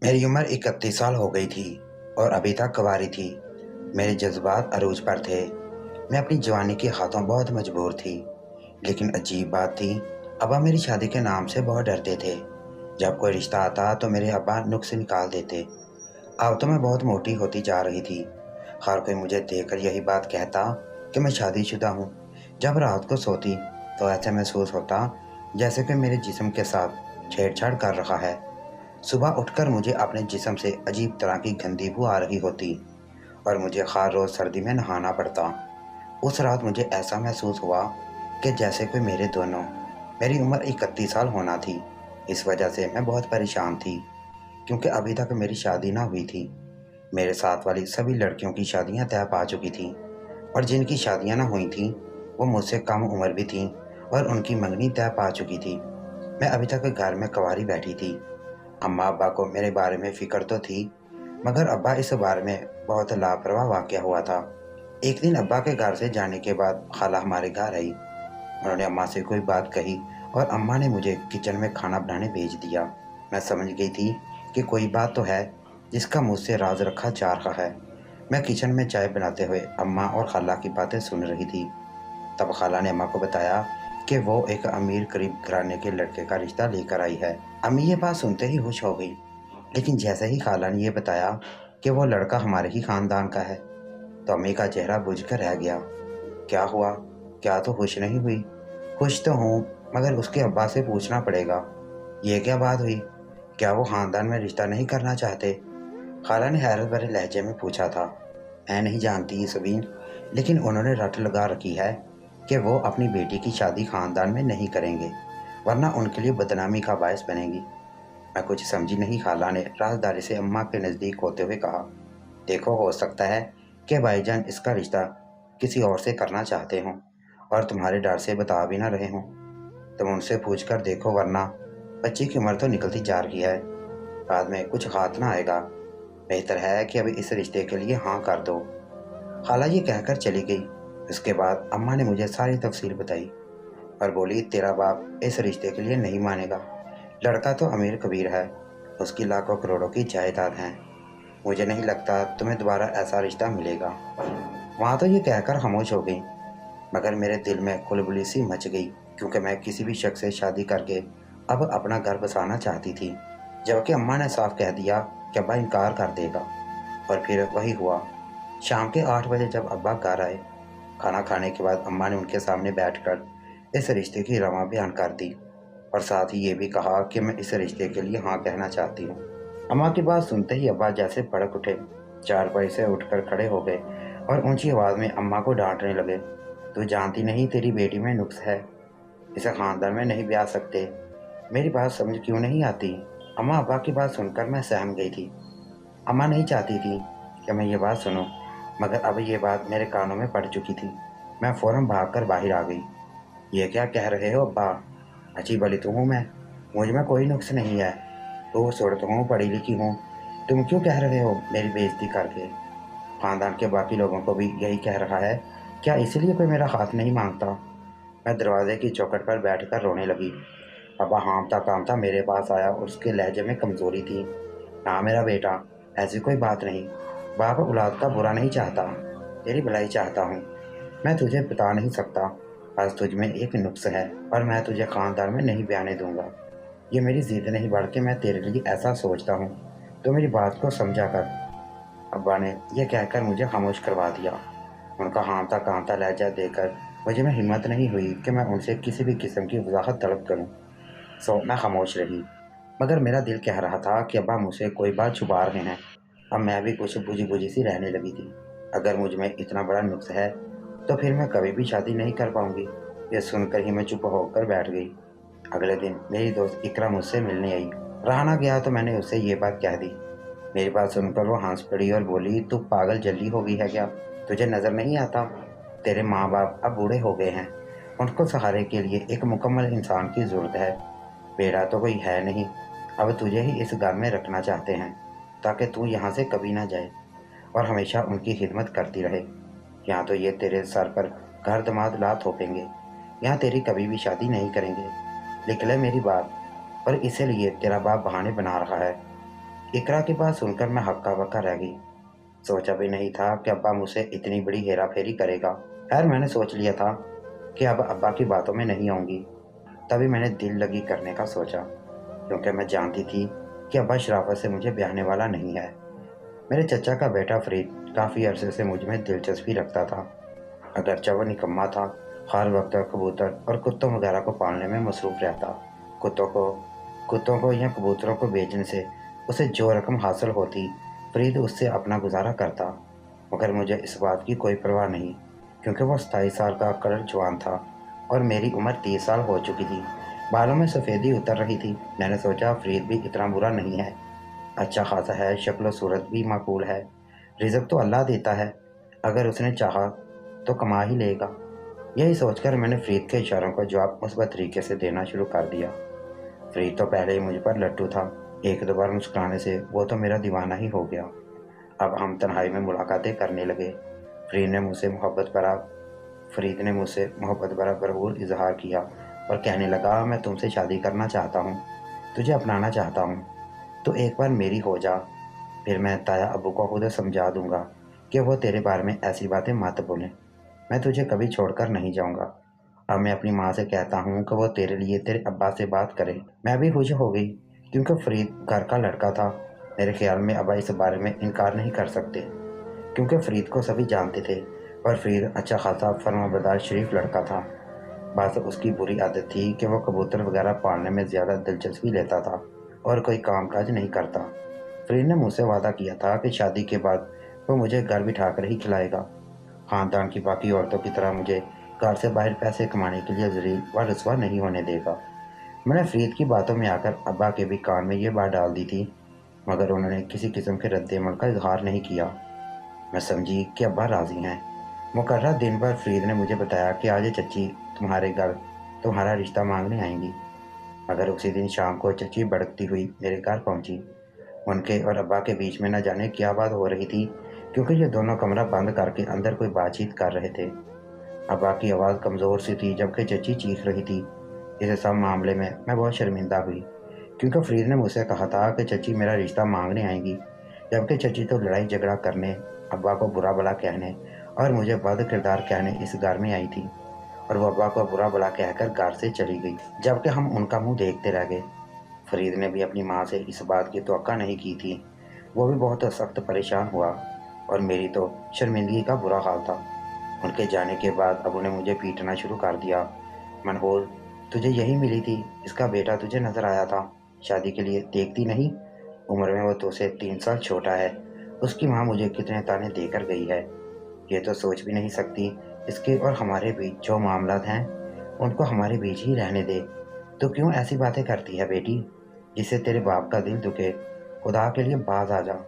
मेरी उम्र 31 साल हो गई थी और अभी तक कुंवारी थी। मेरे जज्बात अरूज पर थे। मैं अपनी जवानी के हाथों बहुत मजबूर थी। लेकिन अजीब बात थी, अब्बा मेरी शादी के नाम से बहुत डरते थे। जब कोई रिश्ता आता तो मेरे अब्बा नुक्स निकाल देते। अब तो मैं बहुत मोटी होती जा रही थी। हर कोई मुझे देखकर यही बात कहता कि मैं शादीशुदा हूँ। जब रात को सोती तो ऐसा महसूस होता जैसे कि मेरे जिस्म के साथ छेड़छाड़ कर रहा है। सुबह उठकर मुझे अपने जिस्म से अजीब तरह की गंदी बू आ रही होती और मुझे हर रोज़ सर्दी में नहाना पड़ता। उस रात मुझे ऐसा महसूस हुआ कि जैसे कोई मेरे दोनों। मेरी उम्र 31 साल होना थी। इस वजह से मैं बहुत परेशान थी क्योंकि अभी तक मेरी शादी ना हुई थी। मेरे साथ वाली सभी लड़कियों की शादियां तय पा चुकी थीं और जिनकी शादियां ना हुई थीं वो मुझसे कम उम्र भी थीं और उनकी मंगनी तय पा चुकी थी। मैं अभी तक घर में कुंवारी बैठी थी। अम्मा अब्बा को मेरे बारे में फ़िक्र तो थी, मगर अब्बा इस बारे में बहुत लापरवाह वाक़या हुआ था। एक दिन अब्बा के घर से जाने के बाद खाला हमारे घर आई। उन्होंने अम्मा से कोई बात कही और अम्मा ने मुझे किचन में खाना बनाने भेज दिया। मैं समझ गई थी कि कोई बात तो है जिसका मुझसे राज रखा जा रहा है। मैं किचन में चाय बनाते हुए अम्मा और खाला की बातें सुन रही थी। तब खाला ने अम्मा को बताया कि वो एक अमीर करीब घराने के लड़के का रिश्ता लेकर आई है। अम्मी ये बात सुनते ही खुश हो गई, लेकिन जैसे ही खाला ने ये बताया कि वो लड़का हमारे ही खानदान का है तो अम्मी का चेहरा बुझ कर रह गया। क्या हुआ? क्या तो खुश नहीं हुई? खुश तो हूँ, मगर उसके अब्बा से पूछना पड़ेगा। ये क्या बात हुई? क्या वो खानदान में रिश्ता नहीं करना चाहते? खाला ने हैरत भरे लहजे में पूछा था। मैं नहीं जानती सबीन, लेकिन उन्होंने रट लगा रखी है कि वो अपनी बेटी की शादी खानदान में नहीं करेंगे, वरना उनके लिए बदनामी का बायस बनेगी। मैं कुछ समझी नहीं। खाला ने राजदारी से अम्मा के नज़दीक होते हुए कहा, देखो, हो सकता है कि भाईजान इसका रिश्ता किसी और से करना चाहते हों और तुम्हारे डर से बता भी ना रहे हों। तुम उनसे पूछ कर देखो, वरना बच्ची की उम्र तो निकलती जा रही है, बाद में कुछ हाथ ना आएगा। बेहतर है कि अभी इस रिश्ते के लिए हाँ कर दो। खाला ये कहकर चली गई। उसके बाद अम्मा ने मुझे सारी तफसील बताई और बोली, तेरा बाप इस रिश्ते के लिए नहीं मानेगा। लड़का तो अमीर कबीर है, उसकी लाखों करोड़ों की जायदाद है। मुझे नहीं लगता तुम्हें दोबारा ऐसा रिश्ता मिलेगा। वहाँ तो ये कहकर खामोश हो गई, मगर मेरे दिल में खुलबुली सी मच गई क्योंकि मैं किसी भी शख्स से शादी करके अब अपना घर बसाना चाहती थी। जबकि अम्मा ने साफ कह दिया कि अब्बा इनकार कर देगा। और फिर वही हुआ। शाम के 8 बजे जब अब्बा घर आए, खाना खाने के बाद अम्मा ने उनके सामने बैठकर इस रिश्ते की रवां बयान कर दी और साथ ही ये भी कहा कि मैं इस रिश्ते के लिए हाँ कहना चाहती हूँ। अम्मा की बात सुनते ही अब्बा जैसे भड़क उठे, चारपाई से उठकर खड़े हो गए और ऊंची आवाज़ में अम्मा को डांटने लगे। तू जानती नहीं तेरी बेटी में नुक्स है, इसे खानदान में नहीं ब्याह सकते। मेरी बात समझ क्यों नहीं आती? अम्मा अब्बा की बात सुनकर मैं सहम गई थी। अम्मा नहीं चाहती थी कि मैं ये बात सुनूं, मगर अब ये बात मेरे कानों में पड़ चुकी थी। मैं फ़ौरन भागकर बाहर आ गई। ये क्या कह रहे हो अब्बा? अच्छी भली तो हूँ मैं, मुझ में कोई नुक्स नहीं है। तो सूरत हूँ, पढ़ी लिखी हूँ। तुम क्यों कह रहे हो मेरी बेइज्जती करके? खानदान के बाकी लोगों को भी यही कह रहा है, क्या इसीलिए कोई मेरा हाथ नहीं मांगता? मैं दरवाजे की चौखट पर बैठकर रोने लगी। अब्बा हाँफता काँपता मेरे पास आया। उसके लहजे में कमज़ोरी थी। ना मेरा बेटा, ऐसी कोई बात नहीं। बाप औलाद का बुरा नहीं चाहता, तेरी भलाई चाहता हूँ। मैं तुझे बता नहीं सकता, बस तुझ में एक नुक्स है और मैं तुझे खानदान में नहीं ब्याने दूंगा। ये मेरी ज़िद नहीं, बल्कि मैं तेरे लिए ऐसा सोचता हूँ, तो मेरी बात को समझा कर। अब्बा ने यह कहकर मुझे खामोश करवा दिया। उनका हाँफता काँपता लहजा देखकर मुझे में हिम्मत नहीं हुई कि मैं उनसे किसी भी किस्म की वजाहत तलब करूँ। सो मैं खामोश रही, मगर मेरा दिल कह रहा था कि अब्बा मुझसे कोई बात छुपा रहे हैं। अब मैं भी कुछ बुझी बुझी सी रहने लगी थी। अगर मुझ में इतना बड़ा नुक्स है तो फिर मैं कभी भी शादी नहीं कर पाऊंगी। ये सुनकर ही मैं चुप होकर बैठ गई। अगले दिन मेरी दोस्त इकरा मुझसे मिलने आई। रहा ना गया तो मैंने उससे ये बात कह दी। मेरी बात सुनकर वो हंस पड़ी और बोली, तू पागल जल्दी हो गई है क्या? तुझे नज़र नहीं आता तेरे माँ बाप अब बूढ़े हो गए हैं, उनको सहारे के लिए एक मुकम्मल इंसान की ज़रूरत है। बेड़ा तो कोई है नहीं, अब तुझे ही इस घर में रखना चाहते हैं ताकि तू यहाँ से कभी ना जाए और हमेशा उनकी खिदमत करती रहे। यहाँ तो ये तेरे सर पर घर दमाद ला थोपेंगे, यहाँ तेरी कभी भी शादी नहीं करेंगे। लिख ले मेरी बात, और इसीलिए तेरा बाप बहाने बना रहा है। इकरा की बात सुनकर मैं हक्का बक्का रह गई। सोचा भी नहीं था कि अब्बा मुझसे इतनी बड़ी हेरा फेरी करेगा। खैर मैंने सोच लिया था कि अब अब्बा की बातों में नहीं आऊँगी। तभी मैंने दिल लगी करने का सोचा, क्योंकि मैं जानती थी कि अब्बा शराफत से मुझे ब्याहने वाला नहीं है। मेरे चचा का बेटा फरीद काफ़ी अरसे से मुझ में दिलचस्पी रखता था। अगरचे वो निकम्मा था, हर वक्त कबूतर और कुत्तों वगैरह को पालने में मसरूफ़ रहता। कुत्तों को कुत्तों को या कबूतरों को बेचने से उसे जो रकम हासिल होती, फरीद उससे अपना गुजारा करता। मगर मुझे इस बात की कोई परवाह नहीं, क्योंकि वो 27 साल का कड़क जवान था और मेरी उम्र 30 साल हो चुकी थी। बालों में सफ़ेदी उतर रही थी। मैंने सोचा फरीद भी इतना बुरा नहीं है, अच्छा खासा है, शक्ल सूरत भी माकूल है। रिज़्क तो अल्लाह देता है, अगर उसने चाहा तो कमा ही लेगा। यही सोचकर मैंने फरीद के इशारों का जवाब मुस्बत तरीके से देना शुरू कर दिया। फरीद तो पहले ही मुझ पर लट्टू था। एक दो बार मुस्कुराने से वो तो मेरा दीवाना ही हो गया। अब हम तन्हाई में मुलाकातें करने लगे। फरीद ने मुझसे मोहब्बत भरा भरपूर इजहार किया और कहने लगा, मैं तुमसे शादी करना चाहता हूँ, तुझे अपनाना चाहता हूँ, तो एक बार मेरी हो जा, फिर मैं ताया अब्बू को खुद समझा दूंगा कि वो तेरे बारे में ऐसी बातें मत बोलें। मैं तुझे कभी छोड़कर नहीं जाऊंगा। अब मैं अपनी माँ से कहता हूँ कि वो तेरे लिए तेरे अब्बा से बात करे। मैं भी खुश हो गई, क्योंकि फरीद घर का लड़का था। मेरे ख्याल में अब्बा इस बारे में इनकार नहीं कर सकते, क्योंकि फरीद को सभी जानते थे और फरीद अच्छा खासा फर्माबरदार शरीफ लड़का था। बस उसकी बुरी आदत थी कि वो कबूतर वगैरह पालने में ज़्यादा दिलचस्पी लेता था और कोई काम काज नहीं करता। फरीद ने मुझसे वादा किया था कि शादी के बाद वो मुझे घर बिठा कर ही खिलाएगा, खानदान की बाकी औरतों की तरह मुझे घर से बाहर पैसे कमाने के लिए ज़लील व रुसवा नहीं होने देगा। मैंने फरीद की बातों में आकर अब्बा के भी कान में ये बात डाल दी थी, मगर उन्होंने किसी किस्म के रद्द-ए-अमल का इजहार नहीं किया। मैं समझी कि अब्बा राज़ी हैं। मुकर्रर दिन पर फरीद ने मुझे बताया कि आज चची तुम्हारे घर तुम्हारा रिश्ता मांगने आएंगी। मगर उसी दिन शाम को चची भड़कती हुई मेरे घर पहुंची। उनके और अब्बा के बीच में न जाने क्या बात हो रही थी, क्योंकि ये दोनों कमरा बंद करके अंदर कोई बातचीत कर रहे थे। अब्बा की आवाज़ कमज़ोर सी थी, जबकि चची चीख रही थी। इस सब मामले में मैं बहुत शर्मिंदा हुई, क्योंकि फरीद ने मुझसे कहा था कि चची मेरा रिश्ता मांगने आएंगी, जबकि चची तो लड़ाई झगड़ा करने, अब्बा को बुरा भला कहने और मुझे बद किरदार कहने इस घर में आई थी, और वो अब्बा को बुरा भला कहकर घर से चली गई, जबकि हम उनका मुंह देखते रह गए। फरीद ने भी अपनी माँ से इस बात की तवक्का नहीं की थी। वो भी बहुत सख्त परेशान हुआ और मेरी तो शर्मिंदगी का बुरा हाल था। उनके जाने के बाद अबू ने मुझे पीटना शुरू कर दिया। मनहोर, तुझे यही मिली थी, इसका बेटा तुझे नजर आया था, शादी के लिए देखती नहीं, उम्र में वो तुझसे 3 साल छोटा है। उसकी माँ मुझे कितने ताने देकर गई है, ये तो सोच भी नहीं सकती। इसके और हमारे बीच जो मामलात हैं उनको हमारे बीच ही रहने दे। तो क्यों ऐसी बातें करती है बेटी, जिससे तेरे बाप का दिल दुखे? खुदा के लिए बाज आ जा।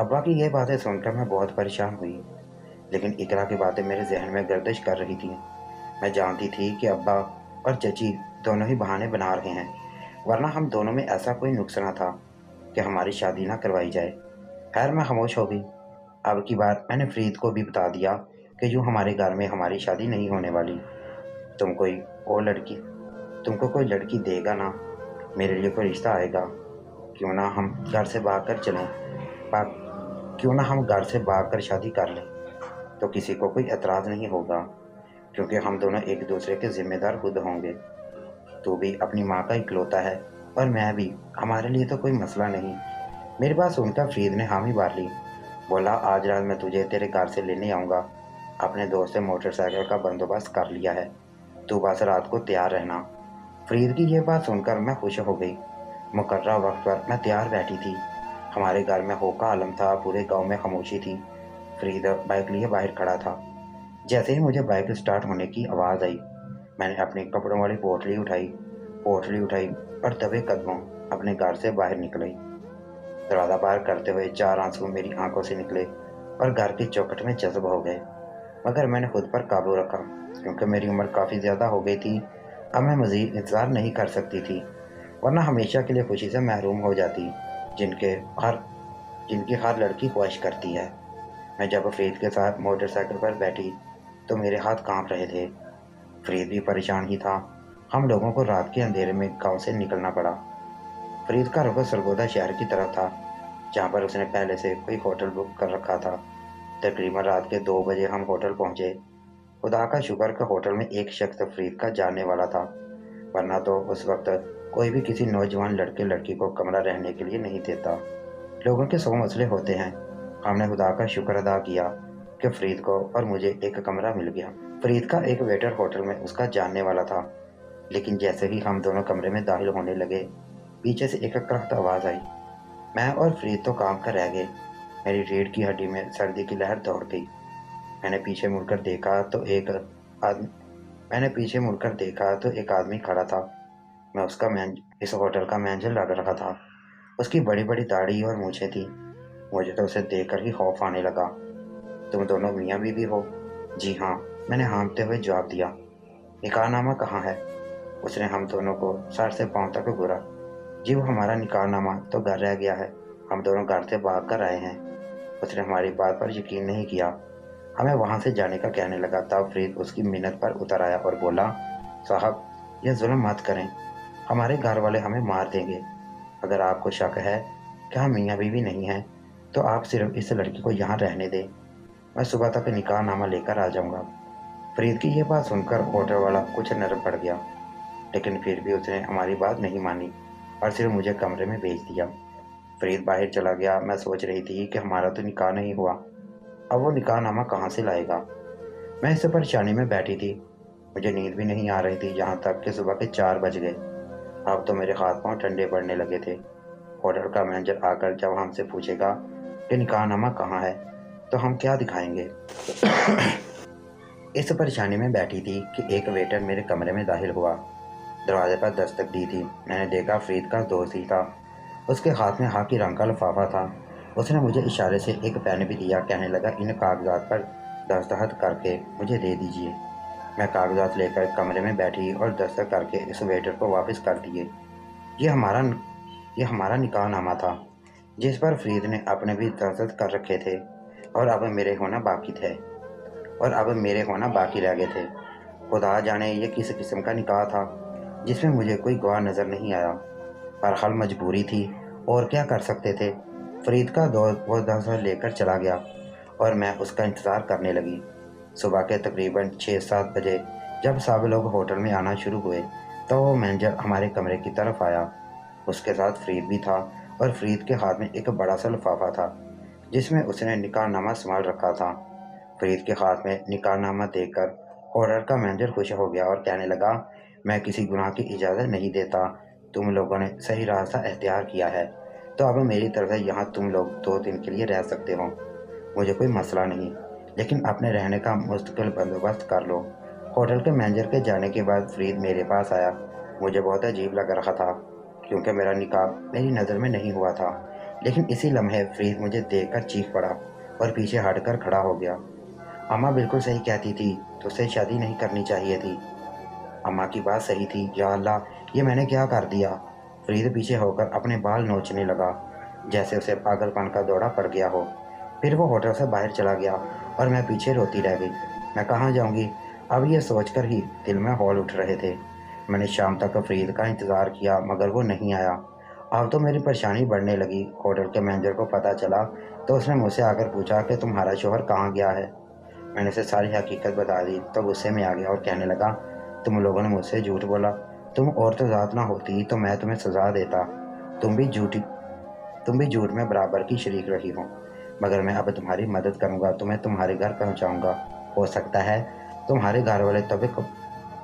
अब्बा की ये बातें सुनकर मैं बहुत परेशान हुई, लेकिन इकरा की बातें मेरे जहन में गर्दिश कर रही थी। मैं जानती थी कि अब्बा और चची दोनों ही बहाने बना रहे हैं, वरना हम दोनों में ऐसा कोई नुक्स ना था कि हमारी शादी ना करवाई जाए। खैर मैं खामोश हो गई। अब की बार मैंने फरीद को भी बता दिया कि यूँ हमारे घर में हमारी शादी नहीं होने वाली। तुम कोई और लड़की तुमको कोई लड़की देगा ना, मेरे लिए कोई रिश्ता आएगा, क्यों ना हम घर से भाग कर चलें भाग क्यों ना हम घर से भाग कर शादी कर लें, तो किसी को कोई एतराज़ नहीं होगा, क्योंकि हम दोनों एक दूसरे के जिम्मेदार खुद होंगे। तू भी अपनी माँ का इकलौता है और मैं भी, हमारे लिए तो कोई मसला नहीं। मेरी बात सुनकर फरीद ने हामी भर ली। बोला, आज रात मैं तुझे तेरे घर से लेने आऊँगा। अपने दोस्त से मोटरसाइकिल का बंदोबस्त कर लिया है, तू बस रात को तैयार रहना। फरीद की ये बात सुनकर मैं खुश हो गई। मुकर्रर वक्त पर मैं तैयार बैठी थी। हमारे घर में हो का आलम था, पूरे गांव में खामोशी थी। फरीद बाइक लिए बाहर खड़ा था। जैसे ही मुझे बाइक स्टार्ट होने की आवाज़ आई, मैंने अपने कपड़ों वाली पोटली उठाई और दबे कदमों अपने घर से बाहर निकली। दरवाज़ा पार करते हुए 4 आंसू मेरी आंखों से निकले और घर की चौखट में जज्ब हो गए, मगर मैंने खुद पर काबू रखा, क्योंकि मेरी उम्र काफ़ी ज़्यादा हो गई थी। अब मैं मज़ीद इंतज़ार नहीं कर सकती थी, वरना हमेशा के लिए खुशी से महरूम हो जाती, जिनके हर जिनकी हर लड़की ख्वाहिश करती है। मैं जब फरीद के साथ मोटरसाइकिल पर बैठी तो मेरे हाथ कांप रहे थे। फरीद भी परेशान ही था। हम लोगों को रात के अंधेरे में गांव से निकलना पड़ा। फरीद का रुख सरगोदा शहर की तरफ था। जहाँ पर उसने पहले से कोई होटल बुक कर रखा था। तकरीबन रात के 2 बजे हम होटल पहुँचे। खुदा का शुक्र कि होटल में एक शख्स फरीद का जानने वाला था, वरना तो उस वक्त कोई भी किसी नौजवान लड़के लड़की को कमरा रहने के लिए नहीं देता। लोगों के 100 मसले होते हैं। हमने खुदा का शुक्र अदा किया कि फरीद को और मुझे एक कमरा मिल गया। फरीद का एक वेटर होटल में उसका जानने वाला था, लेकिन जैसे ही हम दोनों कमरे में दाखिल होने लगे, पीछे से एक कड़कता आवाज़ आई। मैं और फरीद तो काम कर रह गए। मेरी रीढ़ की हड्डी में सर्दी की लहर दौड़ गई। मैंने पीछे मुड़कर देखा तो एक आदमी मैंने पीछे मुड़कर देखा तो एक आदमी खड़ा था। मैं उसका मैन इस होटल का मैनेजर लग रहा था। उसकी बड़ी बड़ी दाढ़ी और मूछें थी। मुझे तो उसे देखकर ही खौफ आने लगा। तुम दोनों मियाँ बीवी हो? जी हाँ, मैंने हाँफते हुए जवाब दिया। निकाहनामा कहाँ है? उसने हम दोनों को सर से पाँव तक घूरा। जी वो हमारा निकाहनामा तो घर रह गया है, हम दोनों घर से भाग कर आए हैं। उसने हमारी बात पर यकीन नहीं किया। हमें वहाँ से जाने का कहने लगा। तब फरीद उसकी मिन्नत पर उतर आया और बोला, साहब यह जुल्म मत करें, हमारे घर वाले हमें मार देंगे। अगर आपको शक है कि हम मियाँ बीवी नहीं हैं, तो आप सिर्फ इस लड़की को यहाँ रहने दें। मैं सुबह तक निकाहनामा लेकर आ जाऊँगा। फरीद की यह बात सुनकर होटल वाला कुछ नरम पड़ गया, लेकिन फिर भी उसने हमारी बात नहीं मानी और सिर्फ मुझे कमरे में भेज दिया। फरीद बाहर चला गया। मैं सोच रही थी कि हमारा तो निकाह नहीं हुआ, अब वो निकाहनामा कहाँ से लाएगा। मैं इस परेशानी में बैठी थी। मुझे नींद भी नहीं आ रही थी, यहाँ तक कि सुबह के 4 बज गए। अब तो मेरे हाथ पांव ठंडे पड़ने लगे थे। होटल का मैनेजर आकर जब हमसे पूछेगा कि निकाहनामा कहाँ है, तो हम क्या दिखाएंगे। इस परेशानी में बैठी थी कि एक वेटर मेरे कमरे में दाखिल हुआ। दरवाजे पर दस्तक दी थी। मैंने देखा फरीद का दोस्त ही था। उसके हाथ में खाकी रंग का लिफाफा था। उसने मुझे इशारे से एक पेन भी दिया। कहने लगा, इन कागजात पर दस्तखत करके मुझे दे दीजिए। मैं कागजात लेकर कमरे में बैठी और दस्तखत करके इस वेटर को वापस कर दिए। ये हमारा ये हमारा निकाहनामा था, जिस पर फरीद ने अपने भी दस्तखत कर रखे थे और अब मेरे होना बाकी रह गए थे। खुदा जाने ये किस किस्म का निकाह था, जिसमें मुझे कोई गवाह नज़र नहीं आया। बहरहाल मजबूरी थी, और क्या कर सकते थे। फरीद का दोस्त वो दस्तखत लेकर चला गया और मैं उसका इंतज़ार करने लगी। सुबह के तकरीबन 6-7 बजे जब सब लोग होटल में आना शुरू हुए, तो वो मैनेजर हमारे कमरे की तरफ आया। उसके साथ फरीद भी था और फरीद के हाथ में एक बड़ा सा लिफाफा था, जिसमें उसने निकाहनामा संभाल रखा था। फरीद के हाथ में निकाहनामा देखकर होटल का मैनेजर खुश हो गया और कहने लगा, मैं किसी गुनाह की इजाज़त नहीं देता। तुम लोगों ने सही रास्ता इख्तियार किया है, तो अब मेरी तरफ से यहाँ तुम लोग 2 दिन के लिए रह सकते हो। मुझे कोई मसला नहीं, लेकिन अपने रहने का मुस्तकिल बंदोबस्त कर लो। होटल के मैनेजर के जाने के बाद फरीद मेरे पास आया। मुझे बहुत अजीब लग रहा था, क्योंकि मेरा निकाह मेरी नज़र में नहीं हुआ था। लेकिन इसी लम्हे फरीद मुझे देखकर चीख पड़ा और पीछे हटकर खड़ा हो गया। अम्मा बिल्कुल सही कहती थी, तुझसे शादी नहीं करनी चाहिए थी। अम्मा की बात सही थी। या अल्लाह, ये मैंने क्या कर दिया। फरीद पीछे होकर अपने बाल नोचने लगा, जैसे उसे पागलपन का दौरा पड़ गया हो। फिर वो होटल से बाहर चला गया और मैं पीछे रोती रह गई। मैं कहाँ जाऊँगी, अब ये सोचकर ही दिल में हौल उठ रहे थे। मैंने शाम तक फरीद का इंतज़ार किया, मगर वो नहीं आया। अब तो मेरी परेशानी बढ़ने लगी। होटल के मैनेजर को पता चला तो उसने मुझसे आकर पूछा कि तुम्हारा शोहर कहाँ गया है। मैंने उसे सारी हकीकत बता दी तो गुस्से में आ गया और कहने लगा, तुम लोगों ने मुझसे झूठ बोला। तुम और तो ज़ात ना होती तो मैं तुम्हें सज़ा देता। तुम भी झूठी तुम भी झूठ में बराबर की शरीक रही हो। मगर मैं अब तुम्हारी मदद करूँगा, तुम्हें तुम्हारे घर पहुँचाऊँगा। हो सकता है तुम्हारे घर वाले तुम्हें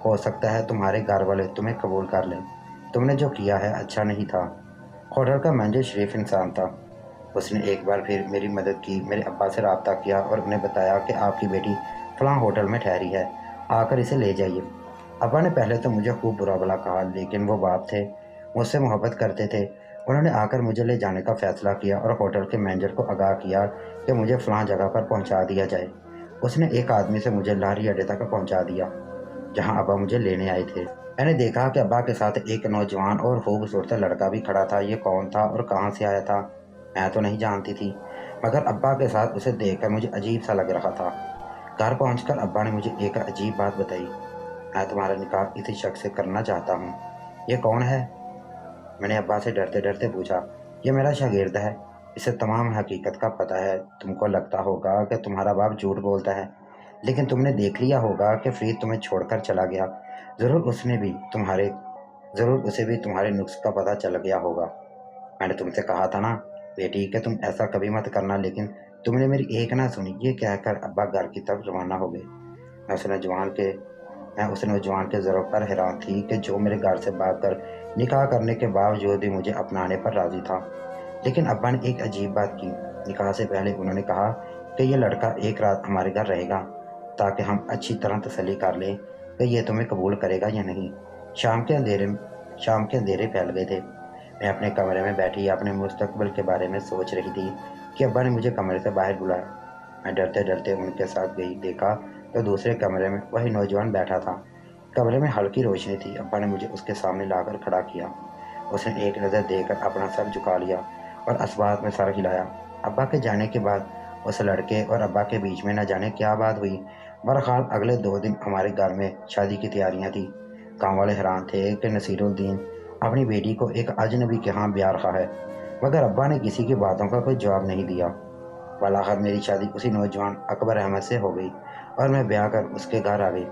हो सकता है तुम्हारे घर वाले तुम्हें कबूल कर लें। तुमने जो किया है अच्छा नहीं था। होटल का मैनेजर शरीफ इंसान था। उसने एक बार फिर मेरी मदद की। मेरे अब्बा से रब्ता किया और उन्हें बताया कि आपकी बेटी फ़लाँ होटल में ठहरी है, आकर इसे ले जाइए। अब्बा ने पहले तो मुझे खूब बुरा भला कहा, लेकिन वो बाप थे, मुझसे मोहब्बत करते थे। उन्होंने आकर मुझे ले जाने का फ़ैसला किया और होटल के मैनेजर को आगाह किया कि मुझे फ़लाँ जगह पर पहुंचा दिया जाए। उसने एक आदमी से मुझे लारी अड्डे तक पहुंचा दिया, जहां अब्बा मुझे लेने आए थे। मैंने देखा कि अब्बा के साथ एक नौजवान और खूबसूरत लड़का भी खड़ा था। ये कौन था और कहाँ से आया था, मैं तो नहीं जानती थी, मगर अब्बा के साथ उसे देखकर मुझे अजीब सा लग रहा था। घर पहुंचकर अब्बा ने मुझे एक अजीब बात बताई। मैं तुम्हारा निकाह इसी शख्स से करना चाहता हूँ। ये कौन है? मैंने अब्बा से डरते डरते पूछा। ये मेरा शागिर्द है, اسے تمام حقیقت کا پتہ ہے۔ تم کو لگتا ہوگا کہ تمہارا باپ جھوٹ بولتا ہے، لیکن تم نے دیکھ لیا ہوگا کہ فرید تمہیں چھوڑ کر چلا گیا۔ ضرور اسے بھی تمہارے نقص کا پتہ چل گیا ہوگا۔ میں نے تم سے کہا تھا نا بیٹی کہ تم ایسا کبھی مت کرنا، لیکن تم نے میری ایک نہ سنی۔ یہ کہہ کر ابا گھر کی طرف روانہ ہو گئے۔ میں اس نوجوان کے ضرور پر حیران تھی کہ جو میرے گھر سے بھاگ کر نکاح کرنے کے باوجود بھی مجھے اپنانے پر راضی تھا۔ لیکن ابا نے ایک عجیب بات کی۔ نکاح سے پہلے انہوں نے کہا کہ یہ لڑکا ایک رات ہمارے گھر رہے گا تاکہ ہم اچھی طرح تسلی کر لیں کہ یہ تمہیں قبول کرے گا یا نہیں۔ شام کے اندھیرے پھیل گئے تھے۔ میں اپنے کمرے میں بیٹھی اپنے مستقبل کے بارے میں سوچ رہی تھی کہ ابا نے مجھے کمرے سے باہر بلایا۔ میں ڈرتے ڈرتے ان کے ساتھ گئی، دیکھا تو دوسرے کمرے میں وہی نوجوان بیٹھا تھا۔ کمرے میں ہلکی روشنی تھی۔ ابا نے مجھے اس کے سامنے لا کر کھڑا کیا۔ اس نے ایک نظر دے کر اپنا سر جھکا لیا اور اسبات میں سر ہلایا۔ ابا کے جانے کے بعد اس لڑکے اور ابا کے بیچ میں نہ جانے کیا بات ہوئی۔ بہرحال اگلے 2 دن ہمارے گھر میں شادی کی تیاریاں تھیں۔ گاؤں والے حیران تھے کہ نصیر الدین اپنی بیٹی کو ایک اجنبی کے ہاں بیاہ رہا ہے، مگر ابا نے کسی کی باتوں کا کوئی جواب نہیں دیا۔ بالآخر میری شادی اسی نوجوان اکبر احمد سے ہو گئی اور میں بیاہ کر اس کے گھر آ گئی۔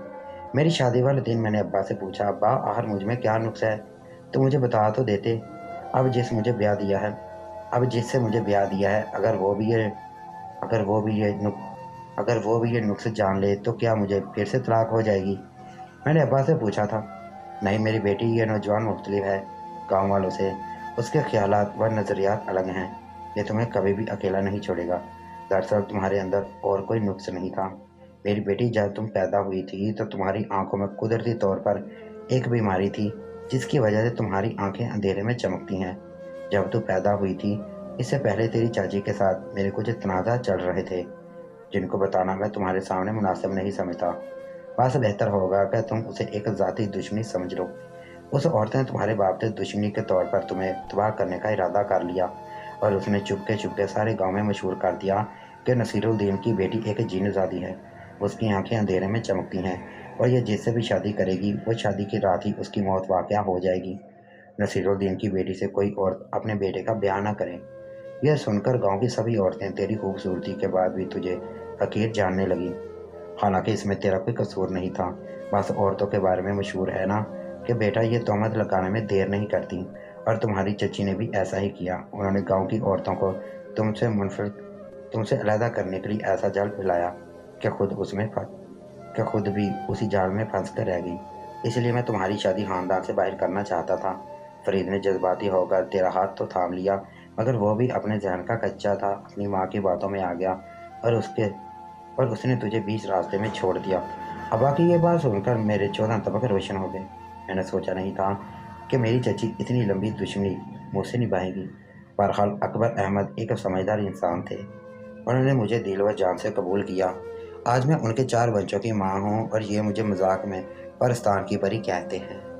میری شادی والے دن میں نے ابا سے پوچھا، ابا آخر مجھ میں کیا نقص ہے؟ تو مجھے بتا تو دیتے۔ اب جس سے مجھے بیاہ دیا ہے اگر وہ بھی یہ نقص جان لے تو کیا مجھے پھر سے طلاق ہو جائے گی؟ میں نے ابا سے پوچھا تھا۔ نہیں میری بیٹی، یہ نوجوان مختلف ہے گاؤں والوں سے۔ اس کے خیالات و نظریات الگ ہیں۔ یہ تمہیں کبھی بھی اکیلا نہیں چھوڑے گا۔ دراصل تمہارے اندر اور کوئی نقص نہیں تھا میری بیٹی۔ جب تم پیدا ہوئی تھی تو تمہاری آنکھوں میں قدرتی طور پر ایک بیماری تھی جس کی وجہ سے تمہاری آنکھیں اندھیرے میں چمکتی ہیں۔ جب تو پیدا ہوئی تھی اس سے پہلے تیری چاچی کے ساتھ میرے کچھ تنازع چل رہے تھے جن کو بتانا میں تمہارے سامنے مناسب نہیں سمجھتا۔ بس بہتر ہوگا کہ تم اسے ایک ذاتی دشمنی سمجھ لو۔ اس عورت نے تمہارے باپ سے دشمنی کے طور پر تمہیں تباہ کرنے کا ارادہ کر لیا اور اس نے چپکے سارے گاؤں میں مشہور کر دیا کہ نصیر الدین کی بیٹی ایک جن زادی ہے۔ اس کی آنکھیں اندھیرے میں چمکتی ہیں اور یہ جس سے بھی شادی کرے گی وہ شادی کی رات ہی اس کی موت واقع ہو جائے گی۔ نصیر الدین کی بیٹی سے کوئی عورت اپنے بیٹے کا بیاہ نہ کرے۔ یہ سن کر گاؤں کی سبھی عورتیں تیری خوبصورتی کے بعد بھی تجھے حقیر جاننے لگی، حالانکہ اس میں تیرا کوئی قصور نہیں تھا۔ بس عورتوں کے بارے میں مشہور ہے نا کہ بیٹا یہ تہمت لگانے میں دیر نہیں کرتی، اور تمہاری چچی نے بھی ایسا ہی کیا۔ انہوں نے گاؤں کی عورتوں کو تم سے علیحدہ کرنے کے لیے ایسا جال پھیلایا کہ خود بھی اسی جال میں پھنس کر رہ گئی۔ اس لیے میں تمہاری شادی خاندان سے باہر کرنا چاہتا تھا۔ فرید نے جذباتی ہو کر تیرا ہاتھ تو تھام لیا، مگر وہ بھی اپنے ذہن کا کچا تھا، اپنی ماں کی باتوں میں آ گیا اور اس نے تجھے بیچ راستے میں چھوڑ دیا۔ ابا کی یہ بات سن کر میرے 14 طبقے روشن ہو گئے۔ میں نے سوچا نہیں تھا کہ میری چچی اتنی لمبی دشمنی مجھ سے نبھائے گی۔ بہرحال اکبر احمد ایک سمجھدار انسان تھے۔ انہوں نے مجھے دل و جان سے قبول کیا۔ آج میں ان کے 4 بچوں کی ماں ہوں اور یہ مجھے مذاق میں پرستان کی پری کہتے ہیں۔